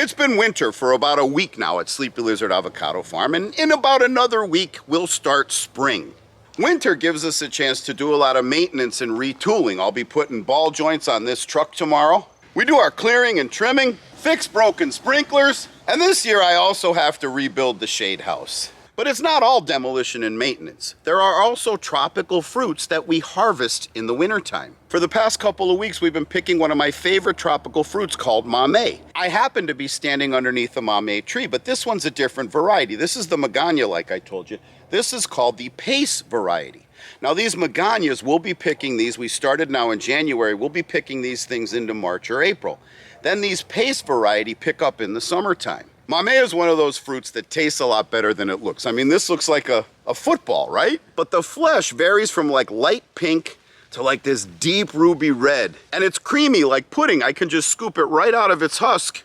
It's been winter for about a week now at Sleepy Lizard Avocado Farm, and in about another week, we'll start spring. Winter gives us a chance to do a lot of maintenance and retooling. I'll be putting ball joints on this truck tomorrow. We do our clearing and trimming, fix broken sprinklers, and this year I also have to rebuild the shade house. But it's not all demolition and maintenance. There are also tropical fruits that we harvest in the wintertime. For the past couple of weeks, we've been picking one of my favorite tropical fruits called mamey. I happen to be standing underneath a mamey tree, but this one's a different variety. This is the magana, like I told you. This is called the pace variety. Now these maganias, we'll be picking these. We started now in January. We'll be picking these things into March or April. Then these pace variety pick up in the summertime. Mamey is one of those fruits that tastes a lot better than it looks. I mean, this looks like a football, right? But the flesh varies from like light pink to like this deep ruby red. And it's creamy like pudding. I can just scoop it right out of its husk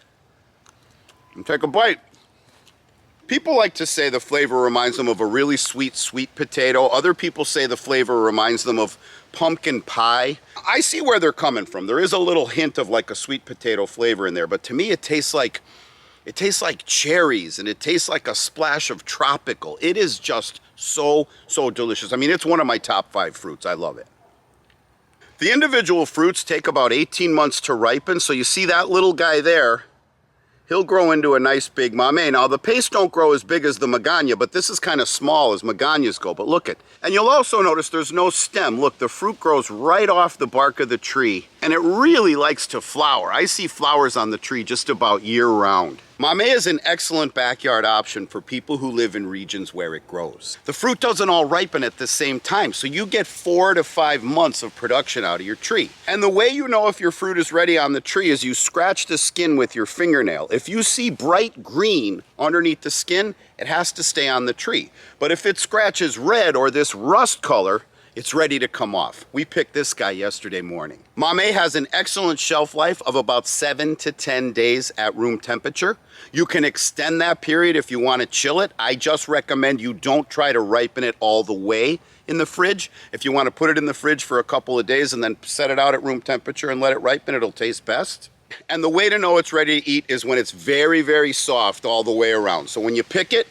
and take a bite. People like to say the flavor reminds them of a really sweet potato. Other people say the flavor reminds them of pumpkin pie. I see where they're coming from. There is a little hint of like a sweet potato flavor in there, but to me it tastes like cherries, and it tastes like a splash of tropical. It is just so delicious. I mean, it's one of my top 5 fruits. I love it. The individual fruits take about 18 months to ripen, so you see that little guy there? He'll grow into a nice big mamey. Now, the pace don't grow as big as the magana, but this is kind of small as maganias go, but look it. And you'll also notice there's no stem. Look, the fruit grows right off the bark of the tree, and it really likes to flower. I see flowers on the tree just about year round. Mamey is an excellent backyard option for people who live in regions where it grows. The fruit doesn't all ripen at the same time, so you get 4 to 5 months of production out of your tree. And the way you know if your fruit is ready on the tree is you scratch the skin with your fingernail. If you see bright green underneath the skin, it has to stay on the tree. But if it scratches red or this rust color, it's ready to come off. We picked this guy yesterday morning. Mamey has an excellent shelf life of about 7 to 10 days at room temperature. You can extend that period if you want to chill it. I just recommend you don't try to ripen it all the way in the fridge. If you want to put it in the fridge for a couple of days and then set it out at room temperature and let it ripen, it'll taste best. And the way to know it's ready to eat is when it's very soft all the way around. So when you pick it,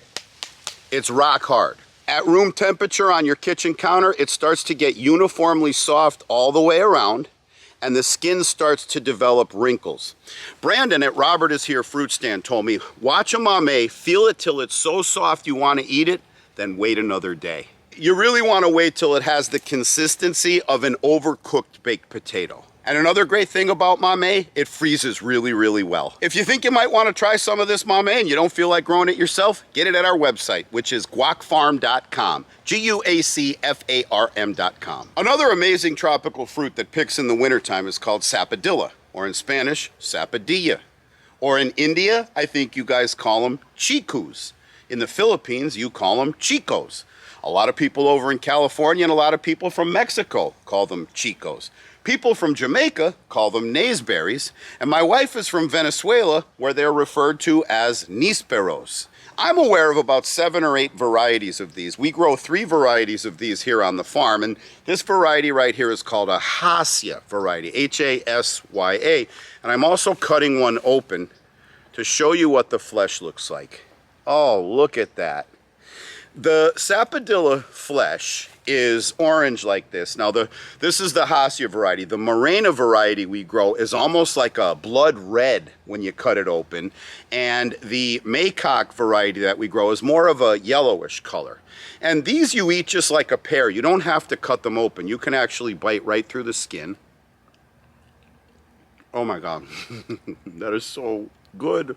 it's rock hard. At room temperature on your kitchen counter, it starts to get uniformly soft all the way around, and the skin starts to develop wrinkles. Brandon at Robert Is Here Fruit Stand told me, watch a mamey, feel it till it's so soft you want to eat it, then wait another day. You really want to wait till it has the consistency of an overcooked baked potato. And another great thing about mamey, it freezes really well. If you think you might want to try some of this mamey and you don't feel like growing it yourself, get it at our website, which is guacfarm.com, guacfarm.com. Another amazing tropical fruit that picks in the wintertime is called sapadilla, or in Spanish, sapadilla. Or in India, I think you guys call them chikus. In the Philippines, you call them chicos. A lot of people over in California and a lot of people from Mexico call them chicos. People from Jamaica call them naseberries, and my wife is from Venezuela, where they're referred to as nísperos. I'm aware of about 7 or 8 varieties of these. We grow 3 varieties of these here on the farm, and this variety right here is called a Hasya variety, H-A-S-Y-A, and I'm also cutting one open to show you what the flesh looks like. Oh, look at that. The sapadilla flesh is orange like this. Now this is the Hasya variety. The Morena variety we grow is almost like a blood red when you cut it open, and the Maycock variety that we grow is more of a yellowish color. And these you eat just like a pear. You don't have to cut them open. You can actually bite right through the skin. Oh my God, that is so good.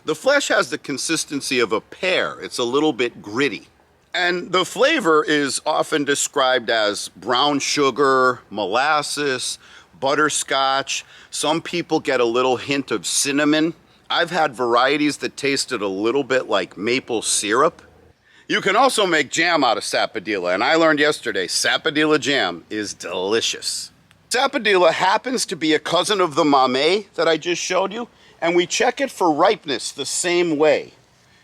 The flesh has the consistency of a pear. It's a little bit gritty. And the flavor is often described as brown sugar, molasses, butterscotch. Some people get a little hint of cinnamon. I've had varieties that tasted a little bit like maple syrup. You can also make jam out of sapadilla, and I learned yesterday sapadilla jam is delicious. Sapadilla happens to be a cousin of the mamey that I just showed you, and we check it for ripeness the same way.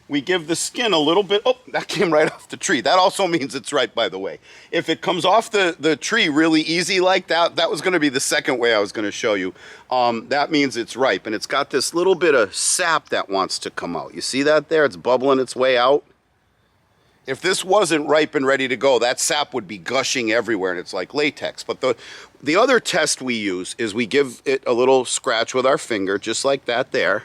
we give the skin a little bit. Oh, that came right off the tree. That also means it's ripe, by the way. If it comes off the tree really easy like that, that was going to be the second way I was going to show you. That means it's ripe, and it's got this little bit of sap that wants to come out. You see that there? It's bubbling its way out. If this wasn't ripe and ready to go, that sap would be gushing everywhere, and it's like latex. But the other test we use is we give it a little scratch with our finger, just like that there.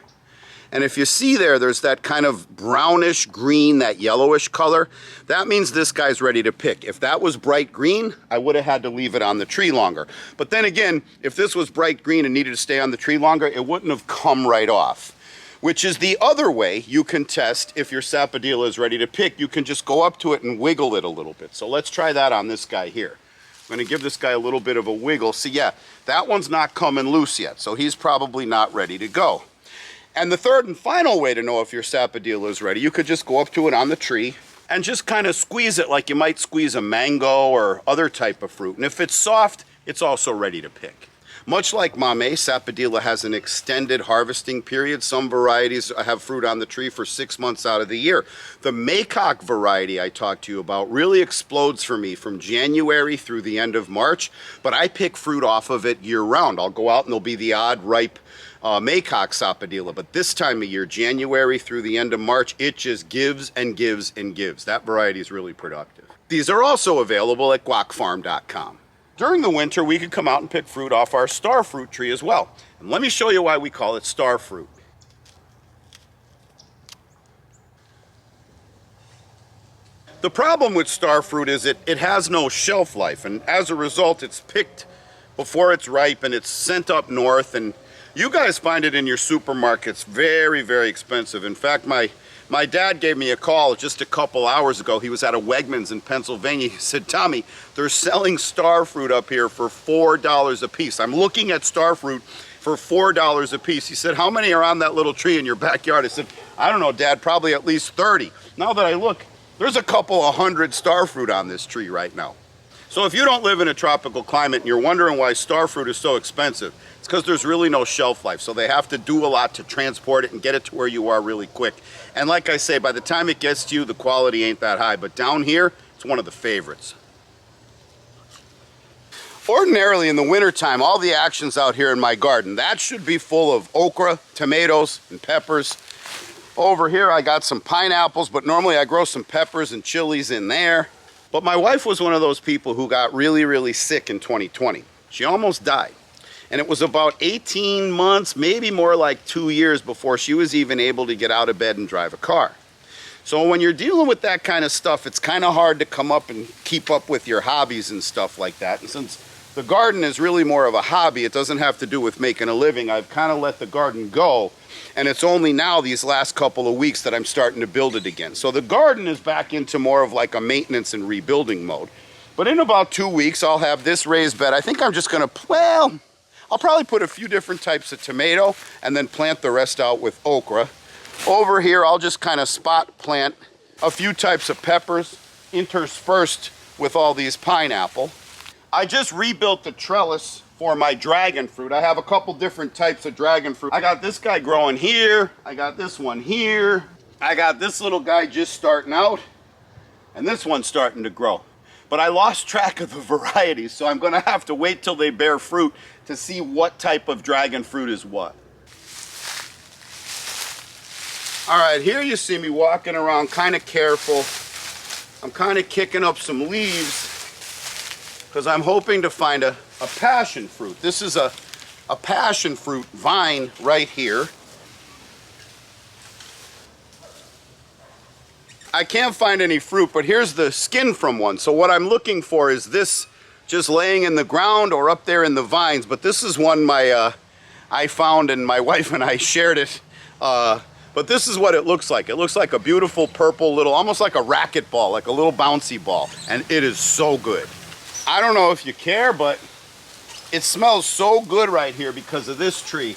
And if you see there's that kind of brownish green, that yellowish color, that means this guy's ready to pick. If that was bright green, I would have had to leave it on the tree longer. But then again, if this was bright green and needed to stay on the tree longer, it wouldn't have come right off. Which is the other way you can test if your sapodilla is ready to pick. You can just go up to it and wiggle it a little bit. So let's try that on this guy here. I'm going to give this guy a little bit of a wiggle. See, yeah, that one's not coming loose yet, so he's probably not ready to go. And the third and final way to know if your sapodilla is ready, you could just go up to it on the tree and just kind of squeeze it like you might squeeze a mango or other type of fruit. And if it's soft, it's also ready to pick. Much like Mame, sapodilla has an extended harvesting period. Some varieties have fruit on the tree for 6 months out of the year. The Maycock variety I talked to you about really explodes for me from January through the end of March, but I pick fruit off of it year round. I'll go out and there'll be the odd ripe Maycock sapodilla, but this time of year, January through the end of March, it just gives and gives and gives. That variety is really productive. These are also available at guacfarm.com. During the winter, we could come out and pick fruit off our star fruit tree as well. And let me show you why we call it star fruit. The problem with star fruit is it has no shelf life, and as a result, it's picked before it's ripe and it's sent up north, and you guys find it in your supermarkets very, very expensive. In fact, my dad gave me a call just a couple hours ago. He was at a Wegmans in Pennsylvania. He said, Tommy, they're selling star fruit up here for $4 a piece. I'm looking at star fruit for $4 a piece. He said, how many are on that little tree in your backyard? I said, I don't know, Dad, probably at least 30. Now that I look, there's a couple of hundred star fruit on this tree right now. So if you don't live in a tropical climate and you're wondering why star fruit is so expensive, it's because there's really no shelf life. So they have to do a lot to transport it and get it to where you are really quick. And like I say, by the time it gets to you, the quality ain't that high. But down here, it's one of the favorites. Ordinarily in the wintertime, all the action's out here in my garden. That should be full of okra, tomatoes, and peppers. Over here, I got some pineapples, but normally I grow some peppers and chilies in there. But my wife was one of those people who got really, really sick in 2020. She almost died. And it was about 18 months, maybe more like 2 years before she was even able to get out of bed and drive a car. So when you're dealing with that kind of stuff, it's kind of hard to come up and keep up with your hobbies and stuff like that. And since the garden is really more of a hobby, it doesn't have to do with making a living, I've kind of let the garden go. And it's only now these last couple of weeks that I'm starting to build it again. So the garden is back into more of like a maintenance and rebuilding mode. But in about 2 weeks, I'll have this raised bed. I think I'm just going to, well, I'll probably put a few different types of tomato and then plant the rest out with okra. Over here, I'll just kind of spot plant a few types of peppers interspersed with all these pineapple. I just rebuilt the trellis for my dragon fruit. I have a couple different types of dragon fruit. I got this guy growing here. I got this one here. I got this little guy just starting out. And this one's starting to grow. But I lost track of the varieties, so I'm going to have to wait till they bear fruit to see what type of dragon fruit is what. All right, here you see me walking around kind of careful. I'm kind of kicking up some leaves because I'm hoping to find a passion fruit. This is a passion fruit vine right here. I can't find any fruit, but here's the skin from one. So what I'm looking for is this just laying in the ground or up there in the vines. But this is one I found, and my wife and I shared it. But this is what it looks like. It looks like a beautiful purple little, almost like a racquetball, like a little bouncy ball. And it is so good. I don't know if you care, but it smells so good right here because of this tree.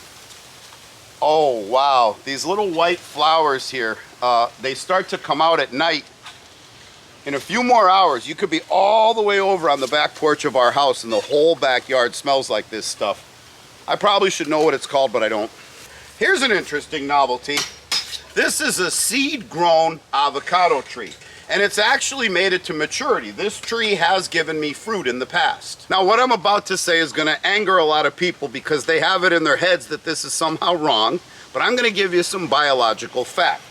Oh, wow. These little white flowers here, they start to come out at night. In a few more hours, you could be all the way over on the back porch of our house and the whole backyard smells like this stuff. I probably should know what it's called, but I don't. Here's an interesting novelty. This is a seed-grown avocado tree, and it's actually made it to maturity. This tree has given me fruit in the past. Now, what I'm about to say is gonna anger a lot of people because they have it in their heads that this is somehow wrong, but I'm gonna give you some biological fact.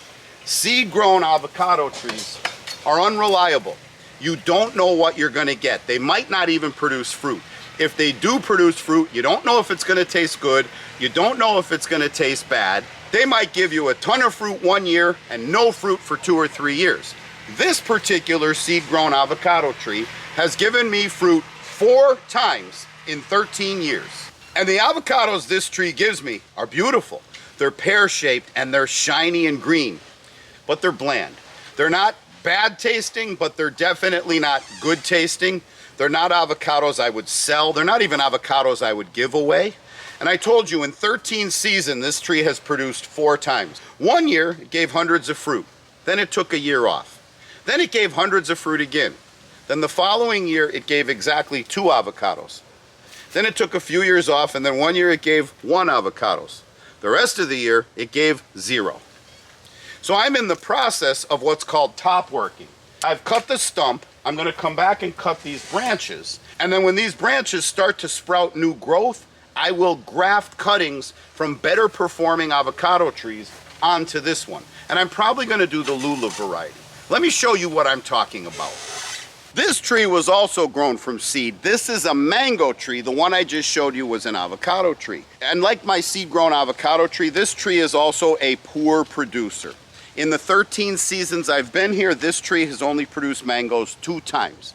Seed-grown avocado trees are unreliable. You don't know what you're gonna get. They might not even produce fruit. If they do produce fruit, you don't know if it's gonna taste good, you don't know if it's gonna taste bad. They might give you a ton of fruit 1 year and no fruit for 2 or 3 years. This particular seed-grown avocado tree has given me fruit 4 times in 13 years. And the avocados this tree gives me are beautiful. They're pear-shaped and they're shiny and green, but they're bland. They're not bad tasting, but they're definitely not good tasting. They're not avocados I would sell. They're not even avocados I would give away. And I told you, in 13 seasons, this tree has produced 4 times. 1 year, it gave hundreds of fruit. Then it took a year off. Then it gave hundreds of fruit again. Then the following year, it gave exactly 2 avocados. Then it took a few years off, and then 1 year it gave 1 avocados. The rest of the year, it gave 0. So I'm in the process of what's called top working. I've cut the stump. I'm gonna come back and cut these branches. And then when these branches start to sprout new growth, I will graft cuttings from better performing avocado trees onto this one. And I'm probably gonna do the Lula variety. Let me show you what I'm talking about. This tree was also grown from seed. This is a mango tree. The one I just showed you was an avocado tree. And like my seed-grown avocado tree, this tree is also a poor producer. In the 13 seasons I've been here, this tree has only produced mangoes 2 times.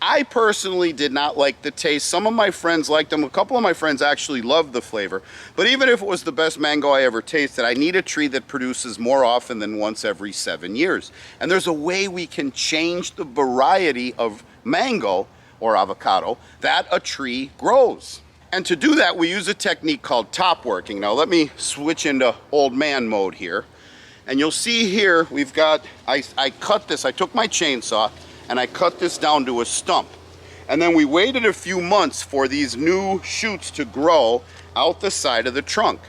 I personally did not like the taste. Some of my friends liked them. A couple of my friends actually loved the flavor. But even if it was the best mango I ever tasted, I need a tree that produces more often than once every 7 years. And there's a way we can change the variety of mango or avocado that a tree grows. And to do that, we use a technique called top working. Now let me switch into old man mode here. And you'll see here, we've got, I cut this, I took my chainsaw, and I cut this down to a stump. And then we waited a few months for these new shoots to grow out the side of the trunk.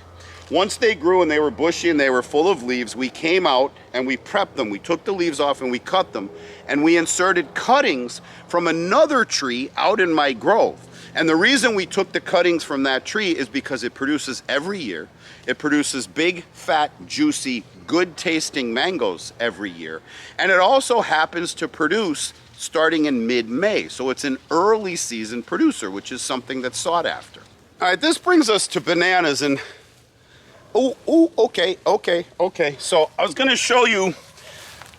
Once they grew and they were bushy and they were full of leaves, we came out and we prepped them. We took the leaves off and we cut them. And we inserted cuttings from another tree out in my grove. And the reason we took the cuttings from that tree is because it produces every year. It produces big, fat, juicy, good tasting mangoes every year. And it also happens to produce starting in mid-May. So it's an early season producer, which is something that's sought after. All right, this brings us to bananas. And okay. So I was gonna show you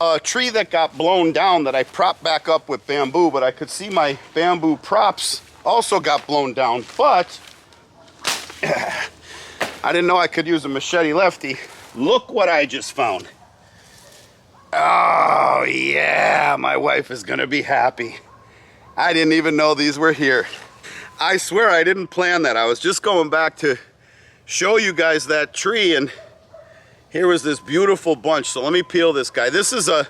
a tree that got blown down that I propped back up with bamboo, but I could see my bamboo props also got blown down. But I didn't know I could use a machete lefty. Look what I just found. Oh yeah, my wife is gonna be happy. I didn't even know these were here. I swear I didn't plan that. I was just going back to show you guys that tree, and here was this beautiful bunch. So let me peel this guy. This is the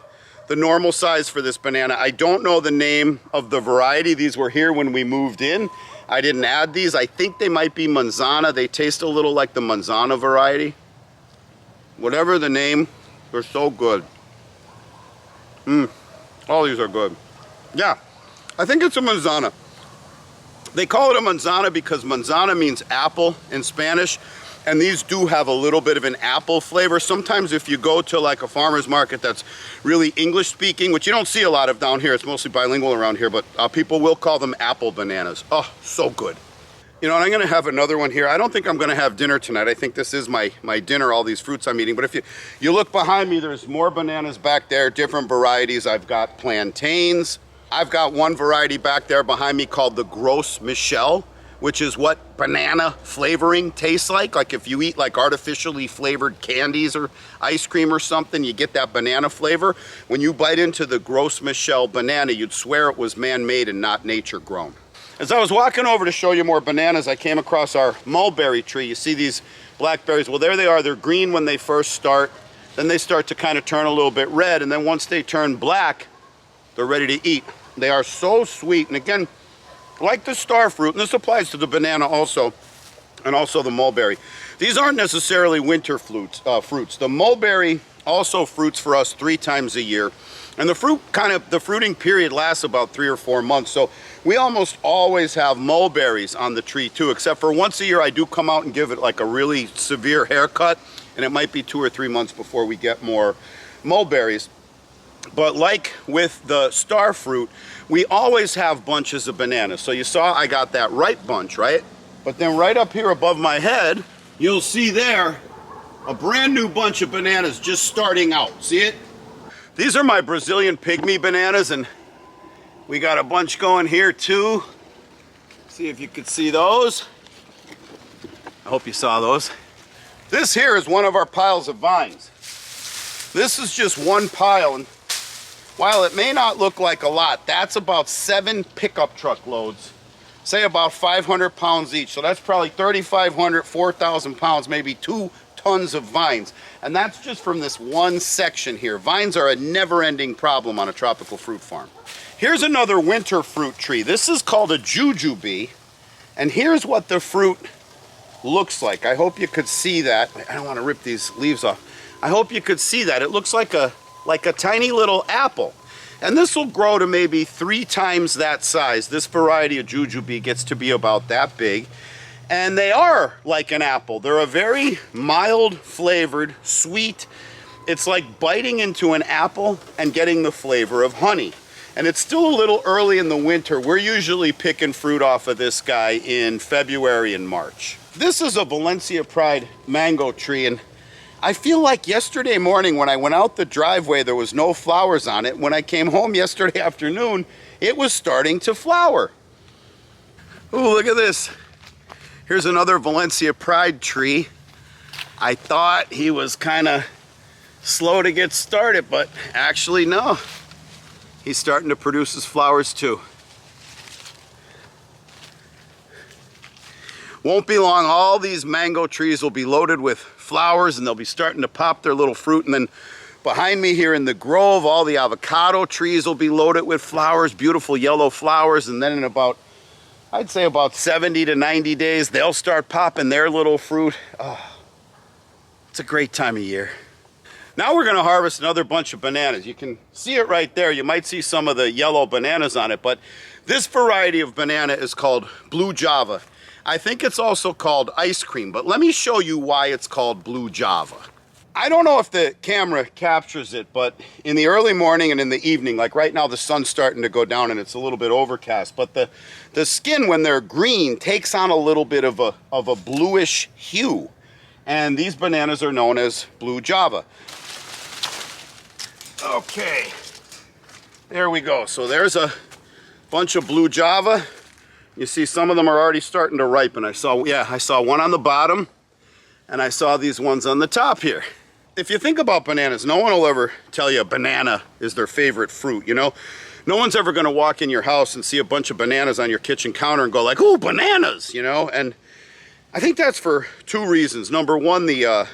normal size for this banana. I don't know the name of the variety. These were here when we moved in. I didn't add these. I think they might be manzana. They taste a little like the manzana variety. Whatever the name, they're so good. All these are good. Yeah, I think it's a manzana. They call it a manzana because manzana means apple in Spanish, and these do have a little bit of an apple flavor. Sometimes if you go to like a farmer's market that's really English speaking, which you don't see a lot of down here, it's mostly bilingual around here, but people will call them apple bananas. Oh, so good. You know, and I'm gonna have another one here. I don't think I'm gonna have dinner tonight. I think this is my dinner, all these fruits I'm eating. But if you look behind me, there's more bananas back there, different varieties. I've got plantains. I've got one variety back there behind me called the Gros Michel, which is what banana flavoring tastes like. Like if you eat like artificially flavored candies or ice cream or something, you get that banana flavor. When you bite into the Gros Michel banana, you'd swear it was man-made and not nature grown. As I was walking over to show you more bananas, I came across our mulberry tree. You see these blackberries? Well, there they are. They're green when they first start. Then they start to kind of turn a little bit red. And then once they turn black, they're ready to eat. They are so sweet. And again, like the star fruit, and this applies to the banana also, and also the mulberry. These aren't necessarily winter fruits. The mulberry also fruits for us 3 times a year. And the fruiting period lasts about 3 or 4 months. So we almost always have mulberries on the tree too, except for once a year I do come out and give it like a really severe haircut, and it might be 2 or 3 months before we get more mulberries. But like with the star fruit, we always have bunches of bananas. So you saw I got that ripe bunch, right? But then right up here above my head, you'll see there a brand new bunch of bananas just starting out. See it? These are my Brazilian pygmy bananas, and we got a bunch going here too. See if you could see those. I hope you saw those. This here is one of our piles of vines. This is just one pile, and while it may not look like a lot, that's about 7 pickup truck loads. Say about 500 pounds each. So that's probably 3,500, 4,000 pounds, maybe 2 tons of vines. And that's just from this one section here. Vines are a never-ending problem on a tropical fruit farm. Here's another winter fruit tree. This is called a jujube. And here's what the fruit looks like. I hope you could see that. I don't want to rip these leaves off. I hope you could see that. It looks like a tiny little apple. And this will grow to maybe 3 times that size. This variety of jujube gets to be about that big. And they are like an apple. They're a very mild flavored, sweet. It's like biting into an apple and getting the flavor of honey. And it's still a little early in the winter. We're usually picking fruit off of this guy in February and March. This is a Valencia Pride mango tree, and I feel like yesterday morning when I went out the driveway, there was no flowers on it. When I came home yesterday afternoon, it was starting to flower. Ooh, look at this. Here's another Valencia Pride tree. I thought he was kind of slow to get started, but actually no. He's starting to produce his flowers too. Won't be long, all these mango trees will be loaded with flowers, and they'll be starting to pop their little fruit. And then behind me here in the grove, all the avocado trees will be loaded with flowers, beautiful yellow flowers. And then in about, I'd say about 70 to 90 days, they'll start popping their little fruit. Oh, it's a great time of year. Now we're going to harvest another bunch of bananas. You can see it right there. You might see some of the yellow bananas on it, but this variety of banana is called Blue Java. I think it's also called ice cream, but let me show you why it's called Blue Java. I don't know if the camera captures it, but in the early morning and in the evening, like right now the sun's starting to go down and it's a little bit overcast, but the skin when they're green takes on a little bit of a bluish hue. And these bananas are known as Blue Java. Okay, there we go. So there's a bunch of Blue Java. You see some of them are already starting to ripen. I saw one on the bottom, and I saw these ones on the top here. If you think about bananas, no one will ever tell you a banana is their favorite fruit, you know? No one's ever gonna walk in your house and see a bunch of bananas on your kitchen counter and go like, ooh, bananas, you know? And I think that's for 2 reasons. Number one, the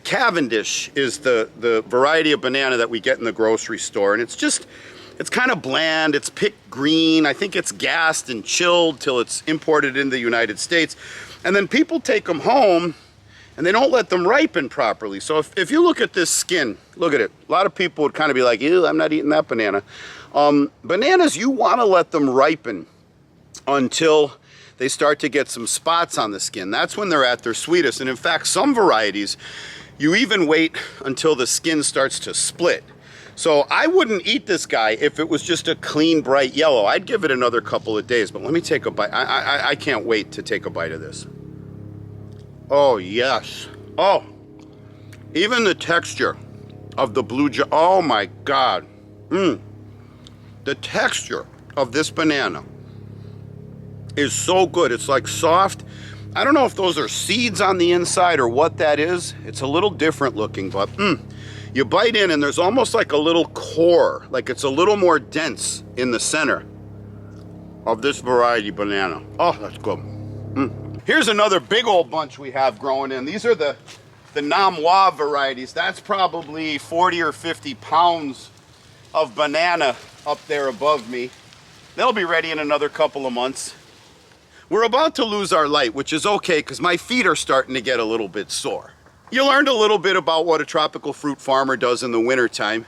Cavendish is the variety of banana that we get in the grocery store, and it's kind of bland, it's picked green, I think it's gassed and chilled till it's imported into the United States. And then people take them home and they don't let them ripen properly. So if you look at this skin, look at it. A lot of people would kind of be like, ew, I'm not eating that banana. Bananas, you want to let them ripen until they start to get some spots on the skin. That's when they're at their sweetest. And in fact, some varieties, you even wait until the skin starts to split. So I wouldn't eat this guy if it was just a clean, bright yellow. I'd give it another couple of days, but let me take a bite. I can't wait to take a bite of this. Oh, yes. Oh, even the texture of the Blue Java. Oh my God. The texture of this banana is so good. It's like soft. I don't know if those are seeds on the inside or what that is. It's a little different looking, but you bite in and there's almost like a little core, like it's a little more dense in the center of this variety banana. Oh, that's good. Here's another big old bunch we have growing in. These are the Namwa varieties. That's probably 40 or 50 pounds of banana up there above me. They'll be ready in another couple of months. We're about to lose our light, which is okay because my feet are starting to get a little bit sore. You learned a little bit about what a tropical fruit farmer does in the wintertime.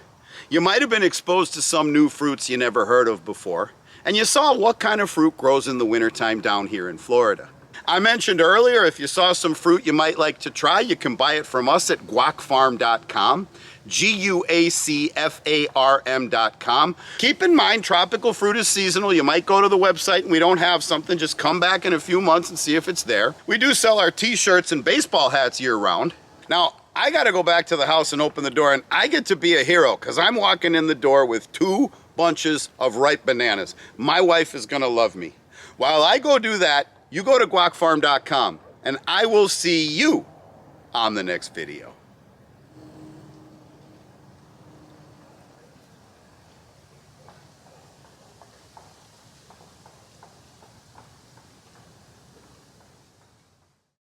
You might have been exposed to some new fruits you never heard of before, and you saw what kind of fruit grows in the wintertime down here in Florida. I mentioned earlier, if you saw some fruit you might like to try, you can buy it from us at guacfarm.com, guacfarm.com. Keep in mind, tropical fruit is seasonal. You might go to the website and we don't have something. Just come back in a few months and see if it's there. We do sell our t-shirts and baseball hats year-round. Now, I got to go back to the house and open the door, and I get to be a hero because I'm walking in the door with 2 bunches of ripe bananas. My wife is going to love me. While I go do that, you go to guacfarm.com, and I will see you on the next video.